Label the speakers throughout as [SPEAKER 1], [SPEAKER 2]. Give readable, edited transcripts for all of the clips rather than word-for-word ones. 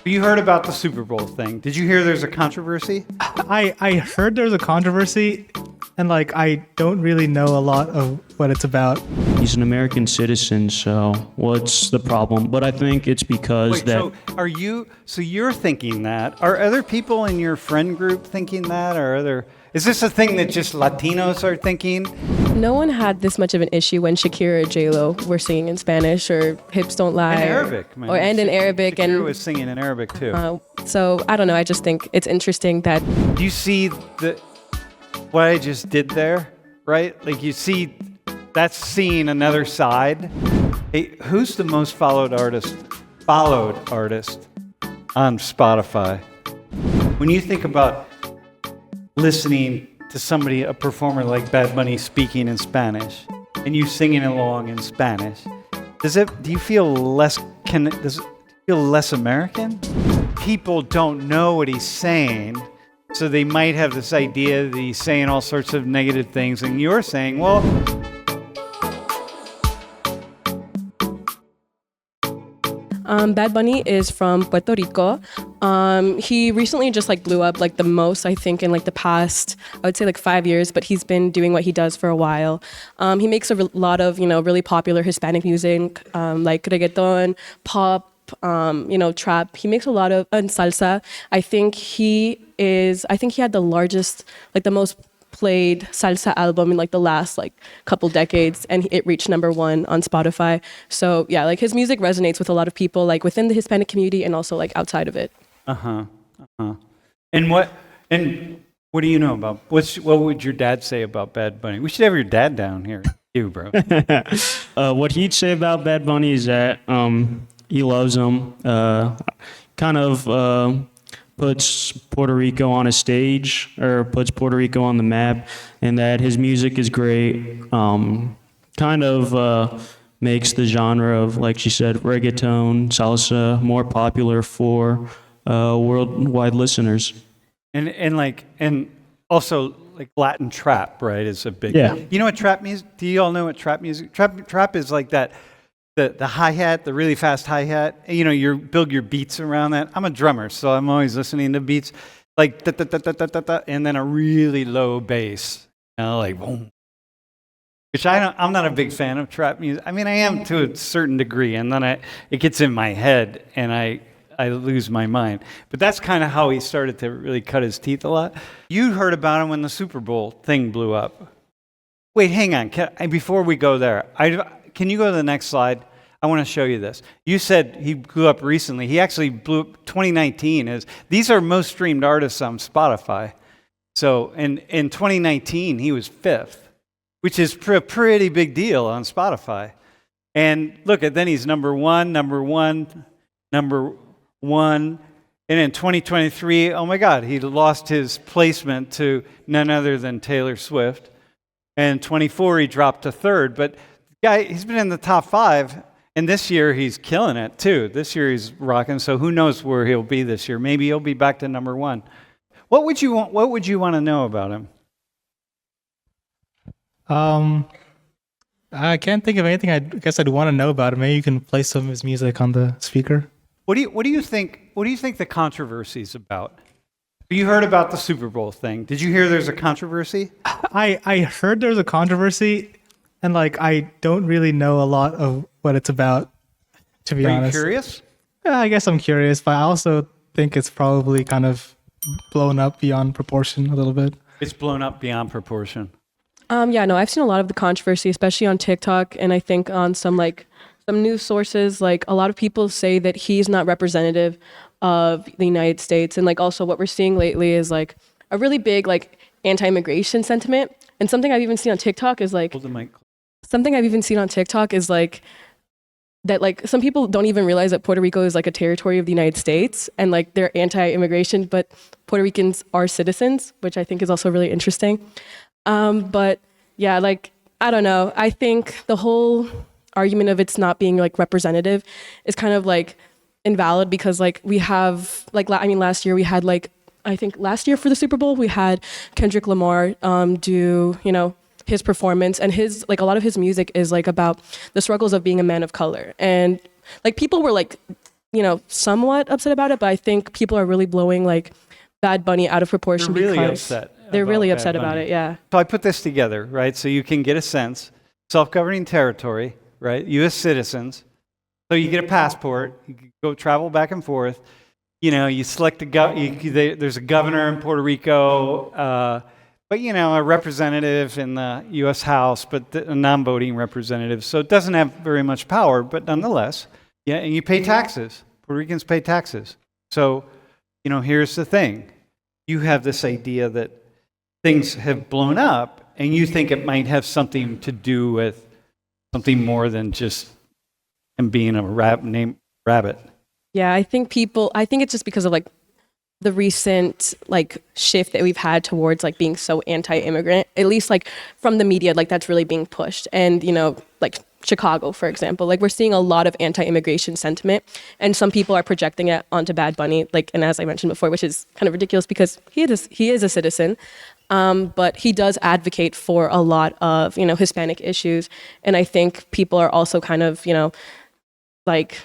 [SPEAKER 1] You heard about the Super Bowl thing. Did you hear there's a controversy?
[SPEAKER 2] I heard there's a controversy, and like I don't really know a lot of what it's about.
[SPEAKER 3] He's an American citizen, so what's the problem? But I think it's because
[SPEAKER 1] So you're thinking that. Are other people in your friend group thinking that? Is this a thing that just Latinos are thinking?
[SPEAKER 4] No one had this much of an issue when Shakira or J-Lo were singing in Spanish or Hips Don't Lie.
[SPEAKER 1] In Arabic, man.
[SPEAKER 4] In Arabic.
[SPEAKER 1] Shakira was singing in Arabic too.
[SPEAKER 4] So I don't know, I just think it's interesting that...
[SPEAKER 1] Do you see what I just did there, right? Like you see, that's seeing another side. Hey, who's the most followed artist on Spotify? When you think about listening to somebody, a performer like Bad Bunny speaking in Spanish, and you singing along in Spanish, do you feel less American? People don't know what he's saying, so they might have this idea that he's saying all sorts of negative things, and you're saying, well,
[SPEAKER 4] Bad Bunny is from Puerto Rico. He recently just blew up the most, I think, in the past, I would say 5 years, but he's been doing what he does for a while. He makes a lot of, really popular Hispanic music, like reggaeton, pop, trap. He makes a lot of, and salsa. I think he had the largest, the most played salsa album in the last couple decades, and it reached number 1 on Spotify. So yeah, his music resonates with a lot of people within the Hispanic community and also outside of it.
[SPEAKER 1] And what do you know about what would your dad say about Bad Bunny? We should have your dad down here. You, bro.
[SPEAKER 3] what he'd say about Bad Bunny is that he loves him, kind of puts Puerto Rico on a stage, or puts Puerto Rico on the map, and that his music is great. Kind of makes the genre of, like she said, reggaeton, salsa more popular for worldwide listeners.
[SPEAKER 1] And also Latin trap, right? Is a big.
[SPEAKER 3] Yeah.
[SPEAKER 1] You know what trap music? Do you all know what trap music? Trap is like that. The hi-hat, the really fast hi-hat, you build your beats around that. I'm a drummer, so I'm always listening to beats like da, da, da, da, da, da, da, and then a really low bass, boom. Which I'm not a big fan of trap music. I mean, I am to a certain degree, and then it gets in my head, and I lose my mind. But that's kind of how he started to really cut his teeth a lot. You heard about him when the Super Bowl thing blew up. Wait, hang on. Before we go there, can you go to the next slide? I want to show you this. You said he blew up recently. He actually blew up 2019. These are most streamed artists on Spotify. So in 2019, he was 5th, which is a pretty big deal on Spotify. And look, then he's number one. And in 2023, oh my God, he lost his placement to none other than Taylor Swift. And 24, he dropped to 3rd. But guy, he's been in the top 5, and this year he's killing it too. This year he's rocking, so who knows where he'll be this year. Maybe he'll be back to number 1. What would you want to know about him?
[SPEAKER 2] I can't think of anything I guess I'd want to know about him. Maybe you can play some of his music on the speaker.
[SPEAKER 1] What do you think the controversy is about? You heard about the Super Bowl thing. Did you hear there's a controversy?
[SPEAKER 2] I heard there's a controversy, and I don't really know a lot of what it's about, to be honest.
[SPEAKER 1] Are you curious?
[SPEAKER 2] Yeah, I guess I'm curious, but I also think it's probably kind of blown up beyond proportion a little bit.
[SPEAKER 1] It's blown up beyond proportion.
[SPEAKER 4] I've seen a lot of the controversy, especially on TikTok, and I think on some news sources. A lot of people say that he's not representative of the United States, and also what we're seeing lately is a really big anti-immigration sentiment. And something I've even seen on TikTok is
[SPEAKER 1] Hold the mic.
[SPEAKER 4] Something I've even seen on TikTok is that some people don't even realize that Puerto Rico is a territory of the United States, and they're anti-immigration, but Puerto Ricans are citizens, which I think is also really interesting. But yeah, I don't know. I think the whole argument of it's not being representative is kind of invalid, because we have last year we had I think last year for the Super Bowl we had Kendrick Lamar do his performance, and his a lot of his music is about the struggles of being a man of color, and people were somewhat upset about it, but I think people are really blowing like Bad Bunny out of proportion.
[SPEAKER 1] They're really
[SPEAKER 4] because
[SPEAKER 1] upset.
[SPEAKER 4] They're really
[SPEAKER 1] Bad
[SPEAKER 4] upset about
[SPEAKER 1] Bunny.
[SPEAKER 4] it. Yeah.
[SPEAKER 1] So I put this together, right? So you can get a sense. Self-governing territory, right? U.S. citizens. So you get a passport. You can go travel back and forth. You select there's a governor in Puerto Rico, but a representative in the U.S. House, but a non-voting representative. So it doesn't have very much power, but nonetheless, yeah. And you pay taxes. Puerto Ricans pay taxes. So, here's the thing: you have this idea that things have blown up, and you think it might have something to do with something more than just him being a named Rabbit.
[SPEAKER 4] Yeah, I think it's just because of like the recent like shift that we've had towards like being so anti-immigrant, at least like from the media, like that's really being pushed. And like Chicago, for example, like we're seeing a lot of anti-immigration sentiment, and some people are projecting it onto Bad Bunny, like, and as I mentioned before, which is kind of ridiculous because he is a citizen, but he does advocate for a lot of Hispanic issues, and I think people are also kind of like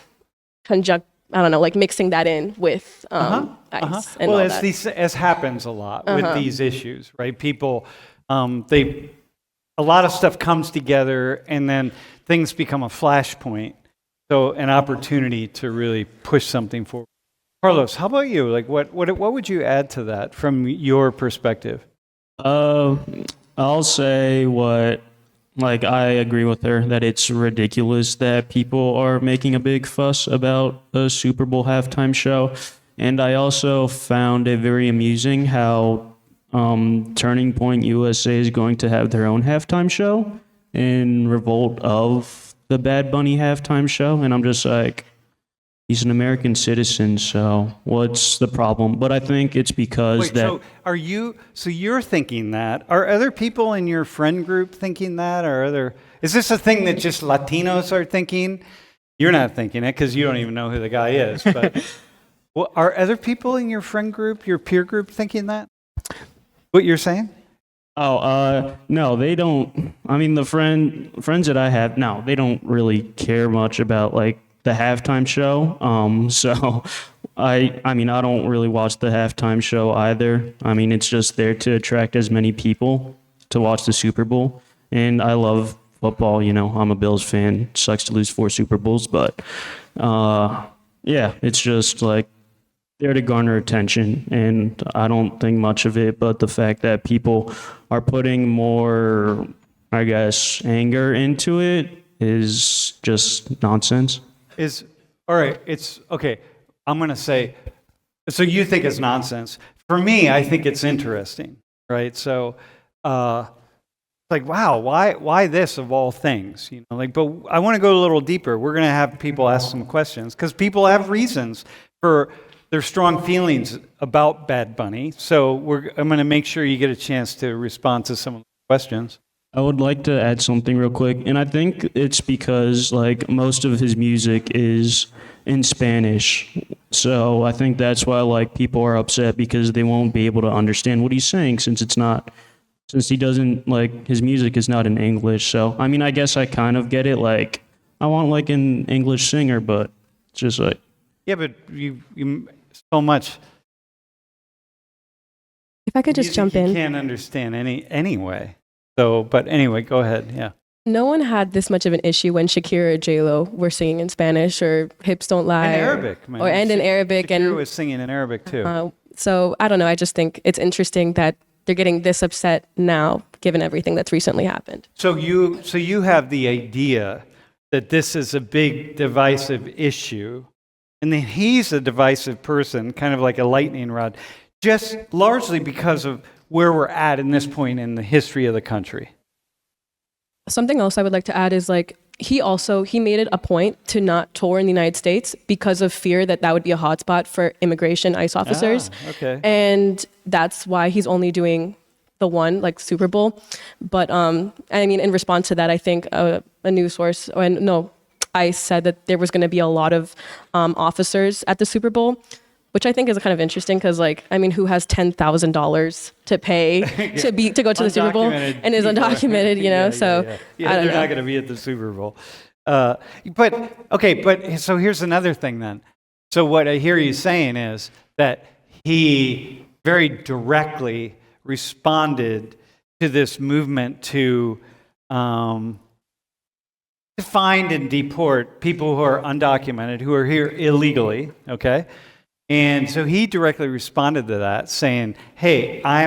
[SPEAKER 4] like mixing that in with ICE and
[SPEAKER 1] well,
[SPEAKER 4] all that.
[SPEAKER 1] as happens a lot with these issues, right? People, a lot of stuff comes together, and then things become a flashpoint. So an opportunity to really push something forward. Carlos, how about you? Like, what would you add to that from your perspective?
[SPEAKER 3] I'll say I agree with her that it's ridiculous that people are making a big fuss about a Super Bowl halftime show. And I also found it very amusing how Turning Point USA is going to have their own halftime show in revolt of the Bad Bunny halftime show. And I'm just like, he's an American citizen, so what's the problem? But I think it's because
[SPEAKER 1] so you're thinking that. Are other people in your friend group thinking that? Is this a thing that just Latinos are thinking? You're not thinking it because you don't even know who the guy is. But are other people in your friend group, your peer group, thinking that? What you're saying?
[SPEAKER 3] No, they don't. I mean, the friends that I have, no, they don't really care much about like the halftime show. So I mean, I don't really watch the halftime show either. I mean, it's just there to attract as many people to watch the Super Bowl. And I love football, I'm a Bills fan. It sucks to lose 4 Super Bowls, but yeah, it's just like there to garner attention, and I don't think much of it, but the fact that people are putting more, I guess, anger into it is just nonsense.
[SPEAKER 1] All right, it's okay. I'm going to say, so you think it's nonsense. For me, I think it's interesting, right? So, like, wow, why this of all things? But I want to go a little deeper. We're going to have people ask some questions because people have reasons for their strong feelings about Bad Bunny. So I'm going to make sure you get a chance to respond to some of the questions.
[SPEAKER 3] I would like to add something real quick, and I think it's because like most of his music is in Spanish. So I think that's why like people are upset because they won't be able to understand what he's saying since he doesn't like his music is not in English. So I mean, I guess I kind of get it. Like I want like an English singer, but it's just like
[SPEAKER 1] but you so much.
[SPEAKER 4] If I could just jump in,
[SPEAKER 1] you can't understand anyway. So, but anyway, go ahead. Yeah.
[SPEAKER 4] No one had this much of an issue when Shakira or J-Lo were singing in Spanish or Hips Don't Lie.
[SPEAKER 1] In Arabic, man.
[SPEAKER 4] And in Arabic.
[SPEAKER 1] Shakira was singing in Arabic too.
[SPEAKER 4] So I don't know. I just think it's interesting that they're getting this upset now, given everything that's recently happened.
[SPEAKER 1] So you have the idea that this is a big divisive issue, and then he's a divisive person, kind of like a lightning rod, just largely because of where we're at in this point in the history of the country.
[SPEAKER 4] Something else I would like to add is like he made it a point to not tour in the United States because of fear that would be a hotspot for immigration ICE officers.
[SPEAKER 1] Okay.
[SPEAKER 4] And that's why he's only doing the one like Super Bowl. But I mean, in response to that, I think a news source, ICE said that there was going to be a lot of officers at the Super Bowl, which I think is kind of interesting because, like, I mean, who has $10,000 to pay to go to the Super Bowl and is undocumented,
[SPEAKER 1] they're not going to be at the Super Bowl. But so here's another thing then. So what I hear you saying is that he very directly responded to this movement to find and deport people who are undocumented, who are here illegally, okay? And so he directly responded to that, saying, hey, I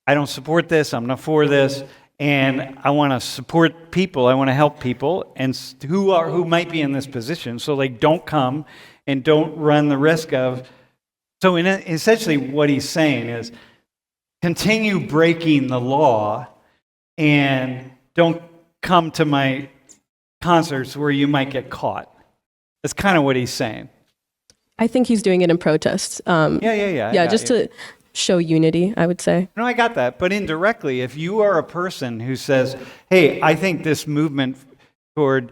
[SPEAKER 1] don't support this, I'm not for this, and I want to support people, I want to help people, and who might be in this position, so like don't come and don't run the risk of. So essentially what he's saying is, continue breaking the law and don't come to my concerts where you might get caught. That's kind of what he's saying.
[SPEAKER 4] I think he's doing it in protest.
[SPEAKER 1] Yeah,
[SPEAKER 4] just to show unity, I would say.
[SPEAKER 1] No, I got that. But indirectly, if you are a person who says, hey, I think this movement toward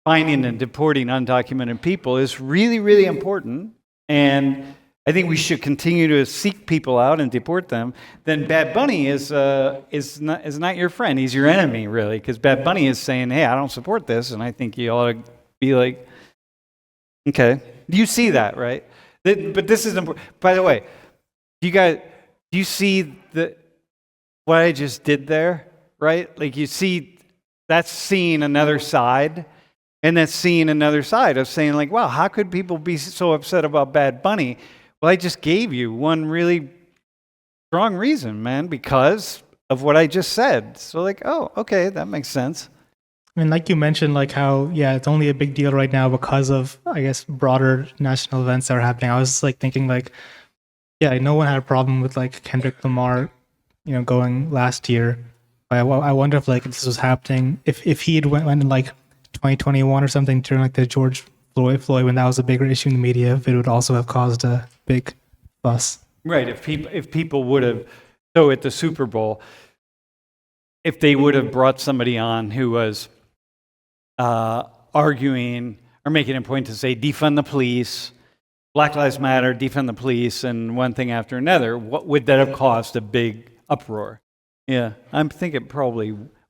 [SPEAKER 1] finding and deporting undocumented people is really, really important, and I think we should continue to seek people out and deport them, then Bad Bunny is not your friend. He's your enemy, really, because Bad Bunny is saying, hey, I don't support this, and I think you ought to be like, okay. You see that, right? But this is important. By the way, do you see what I just did there, right? Like you see, that's seeing another side, and that's seeing another side of saying like, wow, how could people be so upset about Bad Bunny? Well, I just gave you one really strong reason, man, because of what I just said. So like, oh, okay, that makes sense.
[SPEAKER 2] I mean, like you mentioned, like how, yeah, it's only a big deal right now because of, I guess, broader national events that are happening. I was like thinking like, yeah, no one had a problem with like Kendrick Lamar, going last year. I wonder if like this was happening, if he had went in like 2021 or something during like the George Floyd when that was a bigger issue in the media, if it would also have caused a big fuss.
[SPEAKER 1] Right. If people would have, so at the Super Bowl, if they would have brought somebody on who was arguing or making a point to say defund the police, Black Lives Matter, defund the police, and one thing after another, what would that have caused a big uproar? Yeah, I'm thinking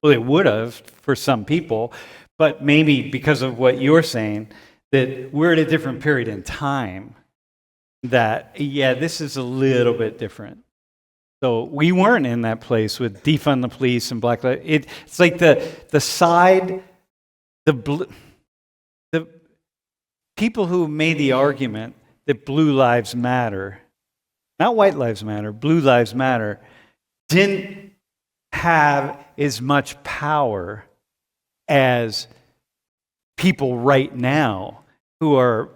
[SPEAKER 1] it would have for some people, but maybe because of what you're saying, that we're at a different period in time, that, yeah, this is a little bit different. So we weren't in that place with defund the police and Black Lives. It's like the side, the people who made the argument that blue lives matter, not white lives matter, blue lives matter, didn't have as much power as people right now who are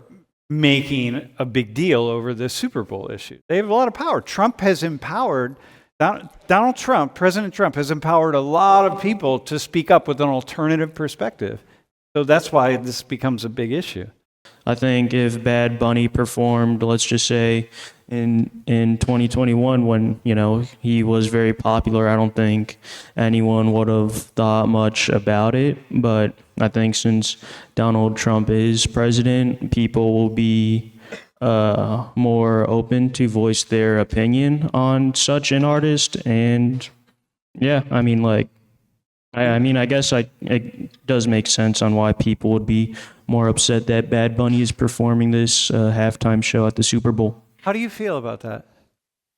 [SPEAKER 1] making a big deal over the Super Bowl issue. They have a lot of power. Trump has empowered, Donald Trump, President Trump has empowered a lot of people to speak up with an alternative perspective. So that's why this becomes a big issue.
[SPEAKER 3] I think if Bad Bunny performed, let's just say, in 2021 when, he was very popular, I don't think anyone would have thought much about it. But I think since Donald Trump is president, people will be more open to voice their opinion on such an artist. And yeah, I guess it does make sense on why people would be more upset that Bad Bunny is performing this halftime show at the Super Bowl.
[SPEAKER 1] How do you feel about that?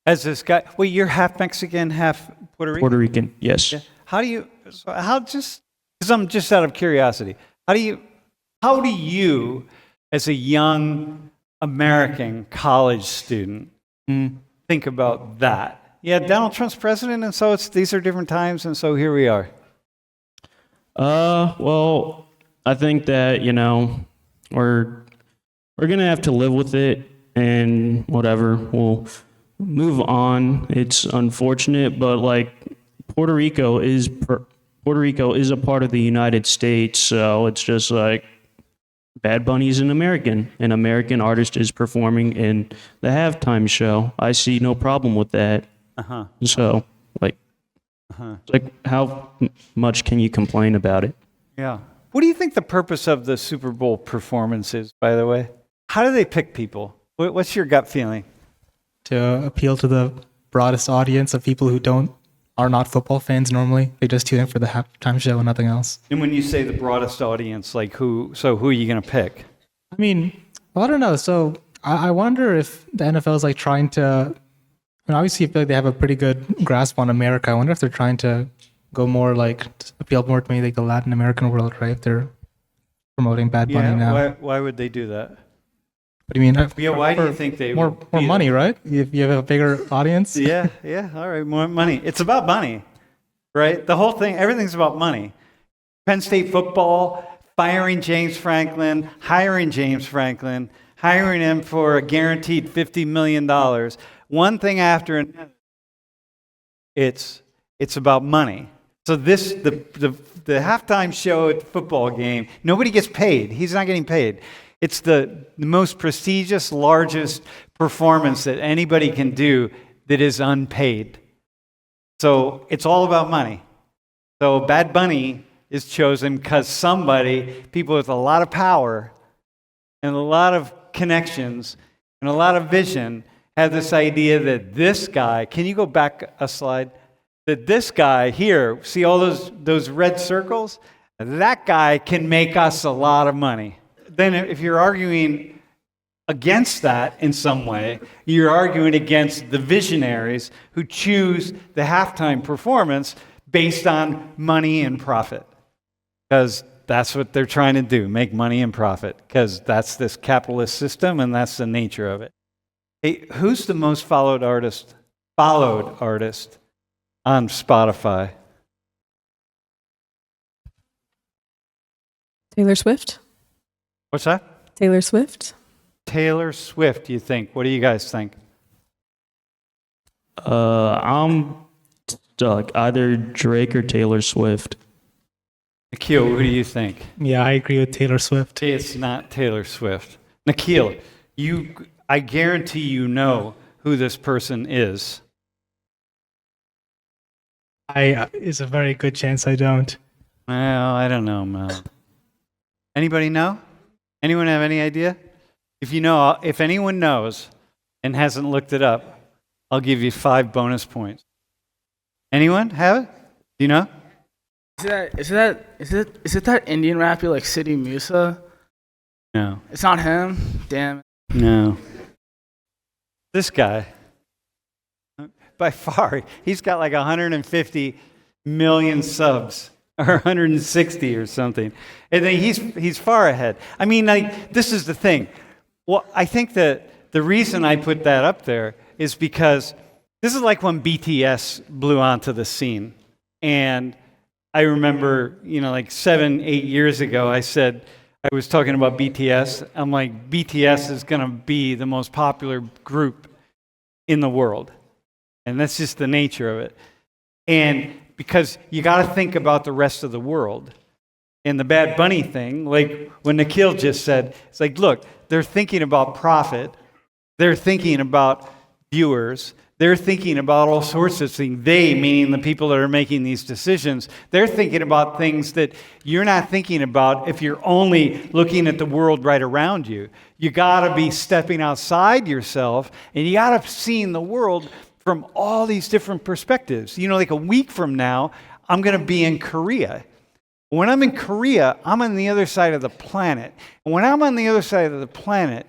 [SPEAKER 1] As this guy, wait, you're half Mexican, half Puerto Rican?
[SPEAKER 3] Puerto Rican, yes.
[SPEAKER 1] Yeah. Because I'm just out of curiosity, how do you, as a young American college student, think about that? Yeah, Donald Trump's president, and so these are different times, and so here we are.
[SPEAKER 3] Well, I think that, we're gonna have to live with it and whatever. We'll move on. It's unfortunate, but like Puerto Rico is a part of the United States, so it's just like Bad Bunny is an American artist is performing in the halftime show. I see no problem with that. So like how much can you complain about it?
[SPEAKER 1] Yeah. What do you think the purpose of the Super Bowl performance is, by the way? How do they pick people? What's your gut feeling?
[SPEAKER 2] To appeal to the broadest audience of people who are not football fans normally. They just tune in for the halftime show and nothing else.
[SPEAKER 1] And when you say the broadest audience, like who are you going to pick?
[SPEAKER 2] I mean, well, I don't know. So I wonder if the NFL is like trying to. I mean, obviously, I feel like they have a pretty good grasp on America. I wonder if they're trying to go more like appeal more to maybe like the Latin American world, right? If they're promoting Bad Bunny now.
[SPEAKER 1] Why would they do that?
[SPEAKER 2] What do you mean?
[SPEAKER 1] Yeah, why do you think they
[SPEAKER 2] more
[SPEAKER 1] would
[SPEAKER 2] more
[SPEAKER 1] be
[SPEAKER 2] money, right? If you have a bigger audience.
[SPEAKER 1] Yeah, all right, more money. It's about money, right? The whole thing, everything's about money. Penn State football, firing James Franklin, hiring James Franklin, hiring him for a guaranteed $50 million. One thing after another. It's about money. So the halftime show at the football game, nobody gets paid. He's not getting paid. It's the most prestigious, largest performance that anybody can do that is unpaid. So it's all about money. So Bad Bunny is chosen because people with a lot of power and a lot of connections and a lot of vision have this idea that this guy, can you go back a slide? That this guy here, see all those red circles? That guy can make us a lot of money. Then if you're arguing against that in some way, you're arguing against the visionaries who choose the halftime performance based on money and profit. Because that's what they're trying to do, make money and profit. Because that's this capitalist system and that's the nature of it. Hey, who's the most followed artist on Spotify?
[SPEAKER 4] Taylor Swift.
[SPEAKER 1] What's that?
[SPEAKER 4] Taylor Swift.
[SPEAKER 1] Taylor Swift, you think? What do you guys think?
[SPEAKER 3] I'm stuck. Either Drake or Taylor Swift.
[SPEAKER 1] Nikhil, who do you think?
[SPEAKER 2] Yeah, I agree with Taylor Swift.
[SPEAKER 1] It's not Taylor Swift. Nikhil, I guarantee you know who this person is.
[SPEAKER 2] It's a very good chance I don't.
[SPEAKER 1] Well, I don't know, man. Anybody know? Anyone have any idea? If anyone knows and hasn't looked it up, I'll give you 5 bonus points. Anyone have it? Do you know?
[SPEAKER 5] Is it that Indian rapper like City Musa?
[SPEAKER 1] No.
[SPEAKER 5] It's not him. Damn it.
[SPEAKER 1] No. This guy, by far, he's got like 150 million subs, or 160 or something. And then he's far ahead. I mean, like, this is the thing. Well, I think that the reason I put that up there is because this is like when BTS blew onto the scene. And I remember, like 7, 8 years ago, I was talking about BTS. I'm like, BTS is going to be the most popular group in the world. And that's just the nature of it. And because you got to think about the rest of the world. And the Bad Bunny thing, like when Nikhil just said, it's like, look, they're thinking about profit. They're thinking about viewers. They're thinking about all sorts of things. They, meaning the people that are making these decisions, they're thinking about things that you're not thinking about if you're only looking at the world right around you. You got to be stepping outside yourself, and you got to see the world from all these different perspectives. Like a week from now, I'm going to be in Korea. When I'm in Korea, I'm on the other side of the planet. And when I'm on the other side of the planet,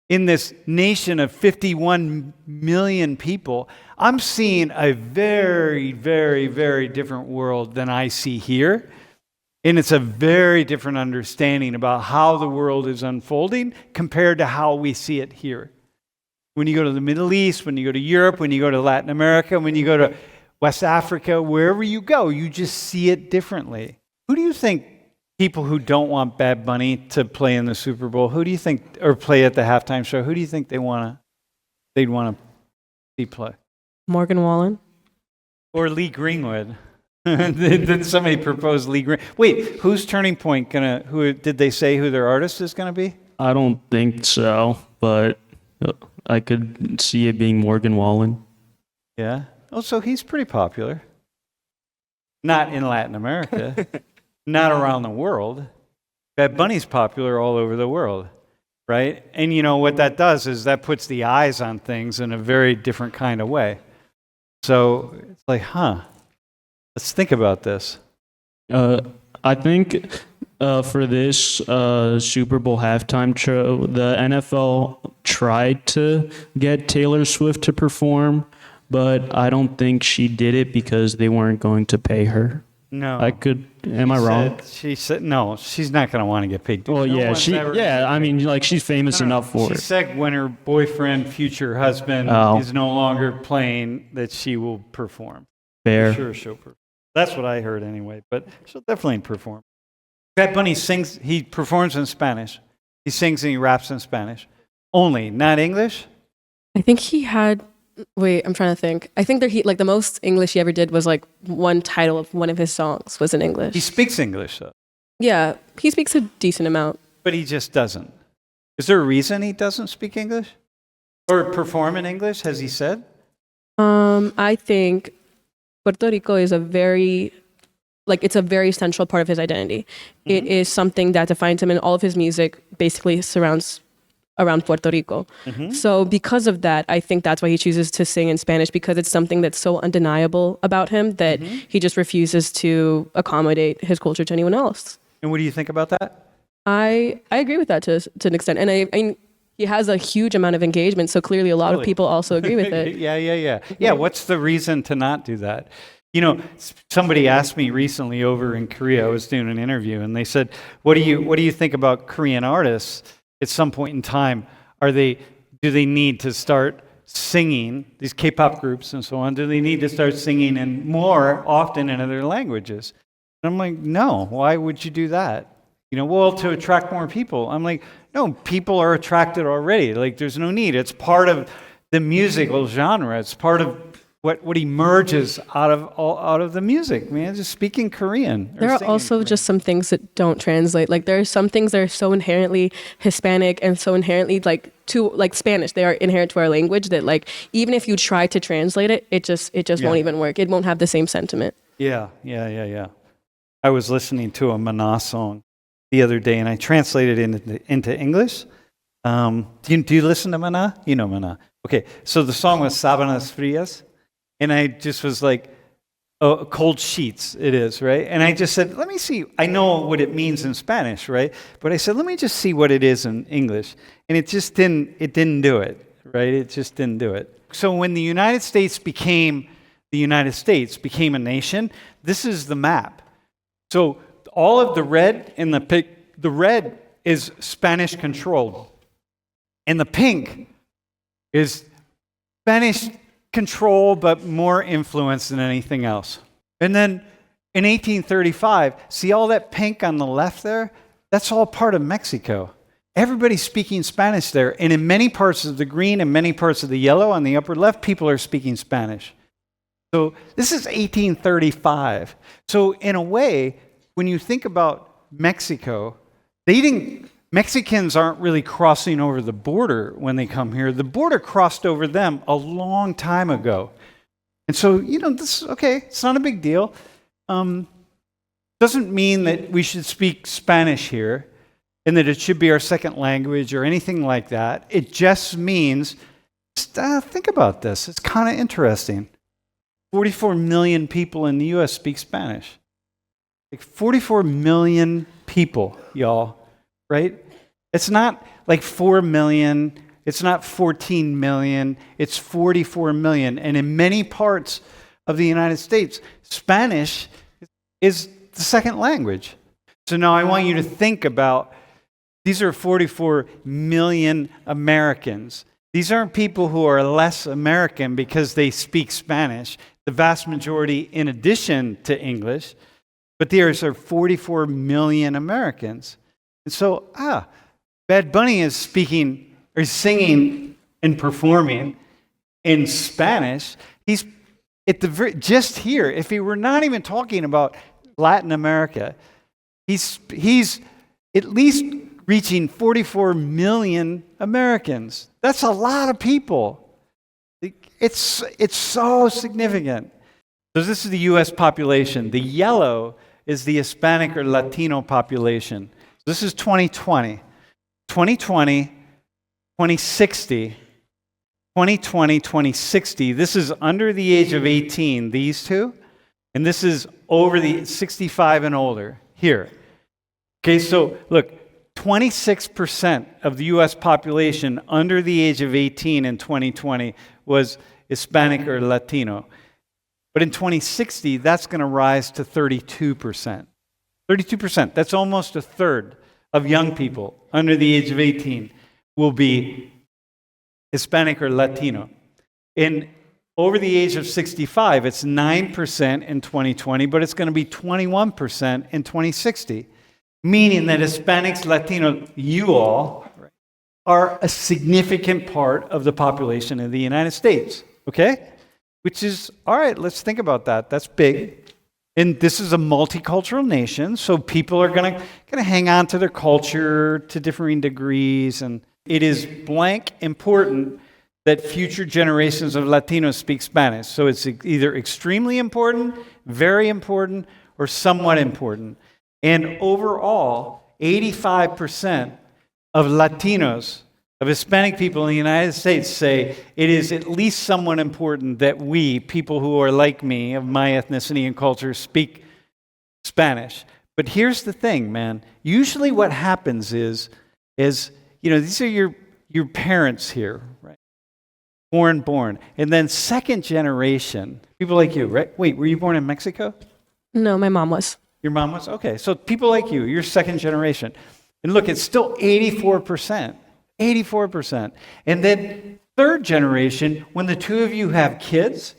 [SPEAKER 1] in this nation of 51 million people, I'm seeing a very, very, very different world than I see here. And it's a very different understanding about how the world is unfolding compared to how we see it here. When you go to the Middle East, when you go to Europe, when you go to Latin America, when you go to West Africa, wherever you go, you just see it differently. Who do you think people who don't want Bad Bunny to play in the Super Bowl, who do you think, or play at the halftime show, who do you think they'd want to see play?
[SPEAKER 4] Morgan Wallen.
[SPEAKER 1] Or Lee Greenwood. Did somebody propose Lee Greenwood? Wait, who's Turning Point who did they say who their artist is gonna be?
[SPEAKER 3] I don't think so, but I could see it being Morgan Wallen.
[SPEAKER 1] Yeah. Oh, so he's pretty popular. Not in Latin America. Not around the world. Bad Bunny's popular all over the world, right? And what that does is that puts the eyes on things in a very different kind of way. So it's like, let's think about this.
[SPEAKER 3] I think For this Super Bowl halftime show, the NFL tried to get Taylor Swift to perform, but I don't think she did it because they weren't going to pay her.
[SPEAKER 1] No.
[SPEAKER 3] Am I wrong?
[SPEAKER 1] She said, no, she's not going to want to get paid.
[SPEAKER 3] Well,
[SPEAKER 1] No
[SPEAKER 3] yeah,
[SPEAKER 1] one's ever-
[SPEAKER 3] I mean, like, she's famous enough for
[SPEAKER 1] She
[SPEAKER 3] it.
[SPEAKER 1] said when her boyfriend, future husband,
[SPEAKER 3] Oh.
[SPEAKER 1] is no longer playing, that she will perform.
[SPEAKER 3] Fair.
[SPEAKER 1] Sure, she'll perform. That's what I heard anyway, but she'll definitely perform. Bad Bunny sings, he performs in Spanish. He sings and he raps in Spanish. Only, not English?
[SPEAKER 4] I think he had. Wait, I'm trying to think. I think that the most English he ever did was like one title of one of his songs was in English.
[SPEAKER 1] He speaks English, though,
[SPEAKER 4] Yeah, he speaks a decent amount.
[SPEAKER 1] but he just doesn't. Is there a reason he doesn't speak English? Or perform in English, has he said?
[SPEAKER 4] I think Puerto Rico is it's a very central part of his identity. It is something that defines him, and all of his music basically surrounds around Puerto Rico. So because of that, I think that's why he chooses to sing in Spanish, because it's something that's so undeniable about him that he just refuses to accommodate his culture to anyone else.
[SPEAKER 1] And what do you think about that?
[SPEAKER 4] I agree with that to an extent. And I mean, he has a huge amount of engagement, so clearly a lot of
[SPEAKER 1] Really?
[SPEAKER 4] people also agree with it.
[SPEAKER 1] Yeah, what's the reason to not do that? You know, somebody asked me recently over in Korea, I was doing an interview, and they said, what do you think about Korean artists at some point in time? Do they need to start singing, these K-pop groups and so on, do they need to start singing in more often in other languages? And I'm like, no, why would you do that? You know, well, to attract more people. I'm like, no, people are attracted already. Like, there's no need. It's part of the musical genre. It's part of what emerges out of the music, man. Just speaking Korean.
[SPEAKER 4] There are also just some things that don't translate. Like there are some things that are so inherently Hispanic and so inherently Spanish. They are inherent to our language that even if you try to translate it, it just won't even work. It won't have the same sentiment.
[SPEAKER 1] Yeah. I was listening to a Maná song the other day, and I translated it into English. Do you listen to Maná? You know Maná. Okay, so the song was Sábanas Frías, and I just was like, oh, cold sheets, it is, right? And I just said, let me see. I know what it means in Spanish, right? But I said, let me just see what it is in English. And it didn't do it, right? It just didn't do it. So when the United States became a nation, this is the map. So all of the red and the red is Spanish controlled. And the pink is Spanish control, but more influence than anything else. And then in 1835, see all that pink on the left there? That's all part of Mexico. Everybody's speaking Spanish there. And in many parts of the green and many parts of the yellow on the upper left, people are speaking Spanish. So this is 1835. So in a way, when you think about Mexico, Mexicans aren't really crossing over the border when they come here. The border crossed over them a long time ago. And so, this is okay. It's not a big deal. Doesn't mean that we should speak Spanish here and that it should be our second language or anything like that. It just means, think about this. It's kind of interesting. 44 million people in the U.S. speak Spanish. 44 million people, y'all, right? It's not like 4 million, it's not 14 million, it's 44 million. And in many parts of the United States, Spanish is the second language. So now I want you to think about, these are 44 million Americans. These aren't people who are less American because they speak Spanish, the vast majority in addition to English. But there are 44 million Americans. And so, Bad Bunny is speaking or singing and performing in Spanish. He's just here. If he were not even talking about Latin America, he's at least reaching 44 million Americans. That's a lot of people. It's so significant. So this is the U.S. population. The yellow is the Hispanic or Latino population. This is 2020. 2020, 2060, 2020, 2060. This is under the age of 18, these two. And this is over the 65 and older here. Okay, so look, 26% of the US population under the age of 18 in 2020 was Hispanic or Latino. But in 2060, that's going to rise to 32%. 32%, that's almost a third of young people under the age of 18 will be Hispanic or Latino. And over the age of 65, it's 9% in 2020, but it's going to be 21% in 2060. Meaning that Hispanics, Latino, you all are a significant part of the population of the United States, okay? Which is, all right, let's think about that. That's big. And this is a multicultural nation, so people are gonna hang on to their culture to differing degrees. And it is blank important that future generations of Latinos speak Spanish. So it's either extremely important, very important, or somewhat important. And overall, 85% of Latinos, of Hispanic people in the United States say it is at least somewhat important that we, people who are like me, of my ethnicity and culture, speak Spanish. But here's the thing, man. Usually what happens is these are your parents here, right? Born. And then second generation, people like you, right? Wait, were you born in Mexico?
[SPEAKER 4] No, my mom was.
[SPEAKER 1] Your mom was? Okay, so people like you, you're second generation. And look, it's still 84%. 84%. And then third generation, when the two of you have kids,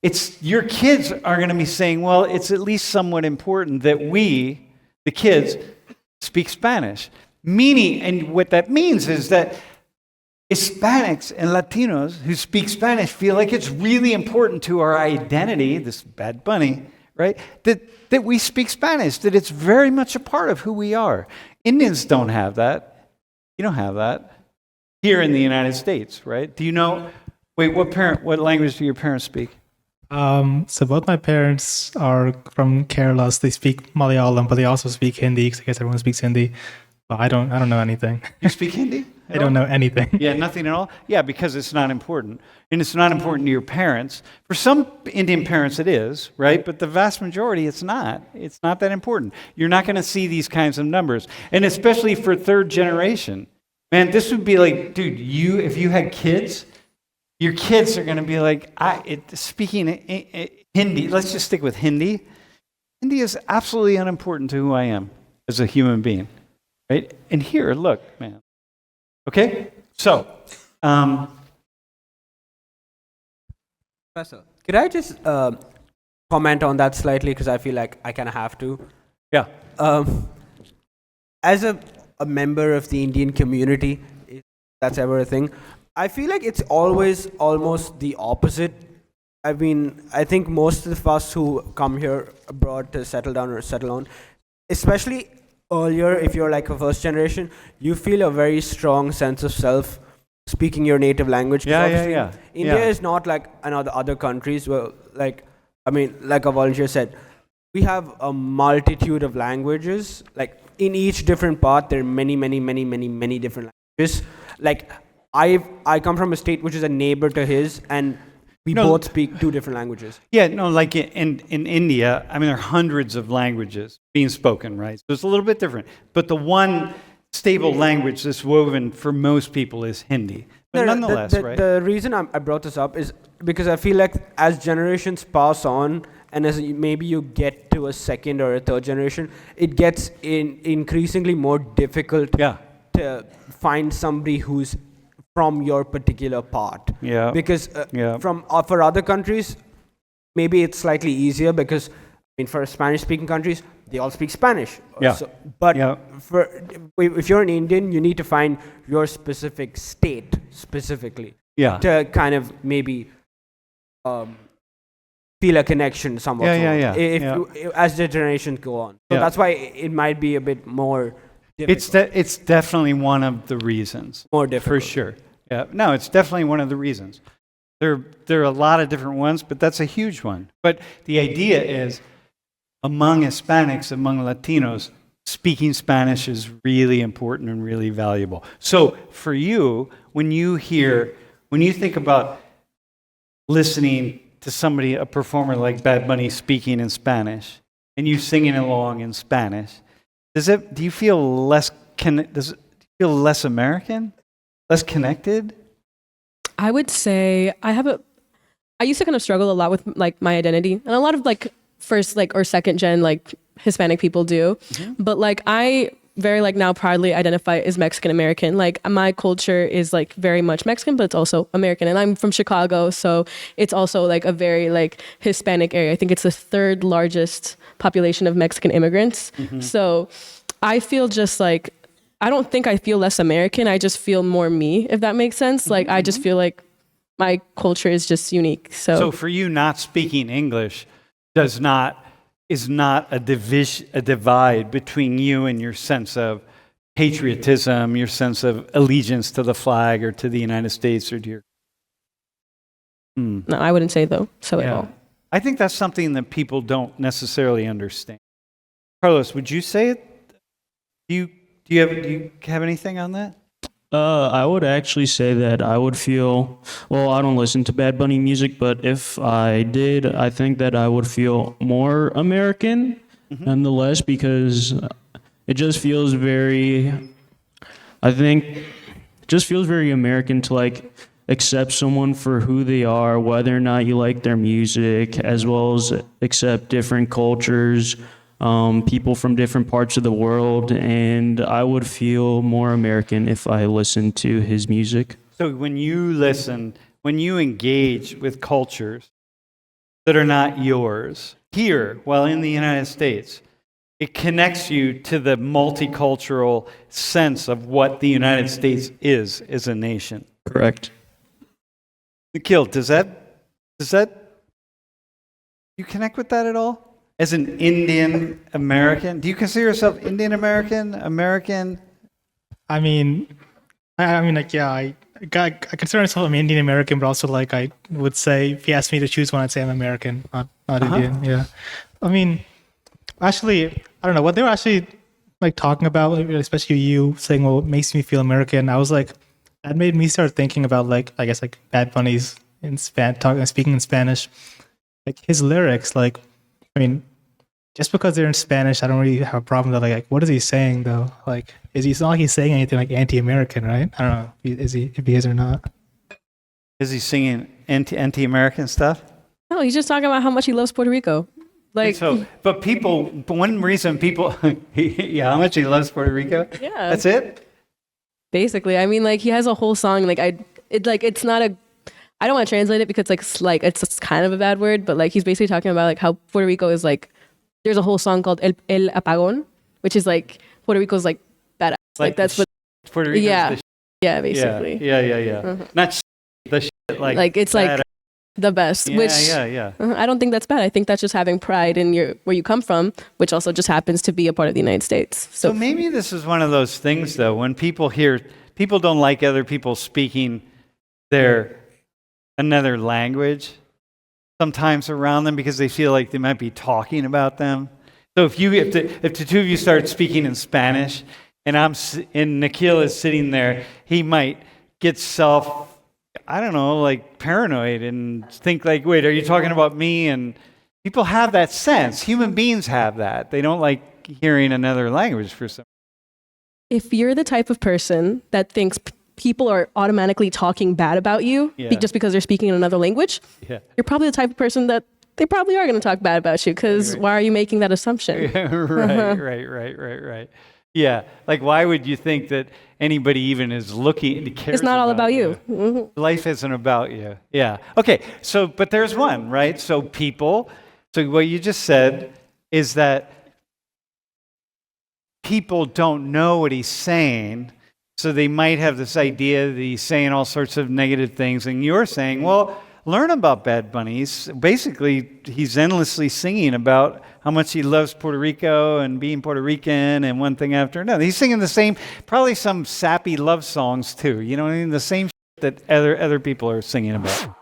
[SPEAKER 1] it's your kids are going to be saying, well, it's at least somewhat important that we, the kids, speak Spanish. Meaning, and what that means is that Hispanics and Latinos who speak Spanish feel like it's really important to our identity, this Bad Bunny, right? That we speak Spanish, that it's very much a part of who we are. Indians don't have that. You don't have that here in the United States, right? Do you know, what language do your parents speak?
[SPEAKER 2] So both my parents are from Kerala, so they speak Malayalam, but they also speak Hindi, because I guess everyone speaks Hindi. But I don't know anything.
[SPEAKER 1] You speak Hindi?
[SPEAKER 2] I don't know anything.
[SPEAKER 1] Yeah, nothing at all? Yeah, because it's not important. And it's not important to your parents. For some Indian parents it is, right? But the vast majority it's not. It's not that important. You're not going to see these kinds of numbers. And especially for third generation. Man, this would be like, dude, if you had kids, your kids are going to be like, speaking Hindi, let's just stick with Hindi. Hindi is absolutely unimportant to who I am as a human being, right? And here, look, man. Okay? So,
[SPEAKER 6] Professor, could I just comment on that slightly, because I feel like I kind of have to.
[SPEAKER 1] yeah.
[SPEAKER 6] As a member of the Indian community, if that's ever a thing, I feel like it's always almost the opposite. I mean, I think most of us who come here abroad to settle down or settle on, especially earlier, if you're like a first generation, you feel a very strong sense of self speaking your native language. 'Cause obviously India is not like other countries where, like a volunteer said, we have a multitude of languages. Like in each different part, there are many different languages. Like I come from a state which is a neighbor to his, and we both speak two different languages.
[SPEAKER 1] Yeah, no, like in India, I mean, there are hundreds of languages being spoken, right? So it's a little bit different. But the one stable language that's woven for most people is Hindi. But nonetheless, right?
[SPEAKER 6] The reason I brought this up is because I feel like as generations pass on, and as maybe you get to a second or a third generation, it gets increasingly more difficult to find somebody who's from your particular part.
[SPEAKER 1] Yeah.
[SPEAKER 6] Because for other countries, maybe it's slightly easier because, for Spanish-speaking countries, they all speak Spanish.
[SPEAKER 1] Yeah.
[SPEAKER 6] If you're an Indian, you need to find your specific state specifically to kind of maybe feel a connection somewhat. As the generations go on. So that's why it might be a bit more difficult.
[SPEAKER 1] It's definitely one of the reasons.
[SPEAKER 6] More difficult.
[SPEAKER 1] For sure. Yeah. No, it's definitely one of the reasons. There are a lot of different ones, but that's a huge one. But the idea is, among Hispanics, among Latinos, speaking Spanish is really important and really valuable. So for you, when you think about listening to somebody, a performer like Bad Bunny speaking in Spanish, and you singing along in Spanish, Do you feel less, does it feel less American? Less connected?
[SPEAKER 4] I would say I used to kind of struggle a lot with like my identity, and a lot of like first like or second gen like Hispanic people do, but like I very like now proudly identify as Mexican American. Like my culture is like very much Mexican, but it's also American, and I'm from Chicago, so it's also like a very like Hispanic area. I think it's the third largest population of Mexican immigrants. So I feel just like, I don't think I feel less American. I just feel more me, if that makes sense. Like I just feel like my culture is just unique.
[SPEAKER 1] So for you, not speaking English is not a divide between you and your sense of patriotism, your sense of allegiance to the flag or to the United States or to your.
[SPEAKER 4] No, I wouldn't say though. So at all.
[SPEAKER 1] I think that's something that people don't necessarily understand. Carlos, would you say it? Do you have anything on that?
[SPEAKER 3] I would actually say that I would feel, well, I don't listen to Bad Bunny music, but if I did, I think that I would feel more American nonetheless, because it just feels very, I think, it just feels very American to like accept someone for who they are, whether or not you like their music, as well as accept different cultures, people from different parts of the world, and I would feel more American if I listened to his music.
[SPEAKER 1] So when you engage with cultures that are not yours, here, while in the United States, it connects you to the multicultural sense of what the United States is as a nation.
[SPEAKER 3] Correct.
[SPEAKER 1] Nikhil, does that you connect with that at all? As an Indian American, do you consider yourself Indian American?
[SPEAKER 2] I mean, like, yeah, I consider myself an Indian American, but also like I would say, if you ask me to choose one, I'd say I'm American, not Indian. Yeah. I mean, actually, I don't know what they were actually like talking about, especially you saying, well, what makes me feel American. I was like, that made me start thinking about like, I guess like Bad Bunny's speaking in Spanish, like his lyrics, like, I mean, just because they're in Spanish, I don't really have a problem with like what is he saying though? Like, it's not like he's saying anything like anti-American, right? I don't know if he is or not.
[SPEAKER 1] Is he singing anti-American stuff?
[SPEAKER 4] No, he's just talking about how much he loves Puerto Rico. Like,
[SPEAKER 1] but one reason people, yeah, how much he loves Puerto Rico.
[SPEAKER 4] Yeah,
[SPEAKER 1] that's it.
[SPEAKER 4] Basically, I mean, like he has a whole song. Like it's not a. I don't want to translate it because it's kind of a bad word, but like he's basically talking about like how Puerto Rico is like. There's a whole song called El Apagón, which is like Puerto Rico's like badass. Like that's what
[SPEAKER 1] Puerto Rico's
[SPEAKER 4] yeah, basically.
[SPEAKER 1] Yeah. Not the shit like
[SPEAKER 4] it's like the best.
[SPEAKER 1] Yeah.
[SPEAKER 4] I don't think that's bad. I think that's just having pride in where you come from, which also just happens to be a part of the United States.
[SPEAKER 1] So maybe this is one of those things though, when people don't like other people speaking another language sometimes around them because they feel like they might be talking about them. So if the two of you start speaking in Spanish and Nikhil is sitting there, he might get like paranoid and think like, wait, are you talking about me? And people have that sense. Human beings have that. They don't like hearing another language for some.
[SPEAKER 4] If you're the type of person that thinks people are automatically talking bad about you just because they're speaking in another language, you're probably the type of person that they probably are going to talk bad about you because why are you making that assumption?
[SPEAKER 1] Right. Yeah, like why would you think that anybody even is looking to care?
[SPEAKER 4] It's not all about you. Mm-hmm.
[SPEAKER 1] Life isn't about you. Yeah. Okay, but there's one, right? So what you just said is that people don't know what he's saying. So they might have this idea that he's saying all sorts of negative things, and you're saying, well, learn about Bad Bunny. He's endlessly singing about how much he loves Puerto Rico and being Puerto Rican and one thing after another. He's singing the same, probably some sappy love songs too. You know what I mean? The same that other people are singing about.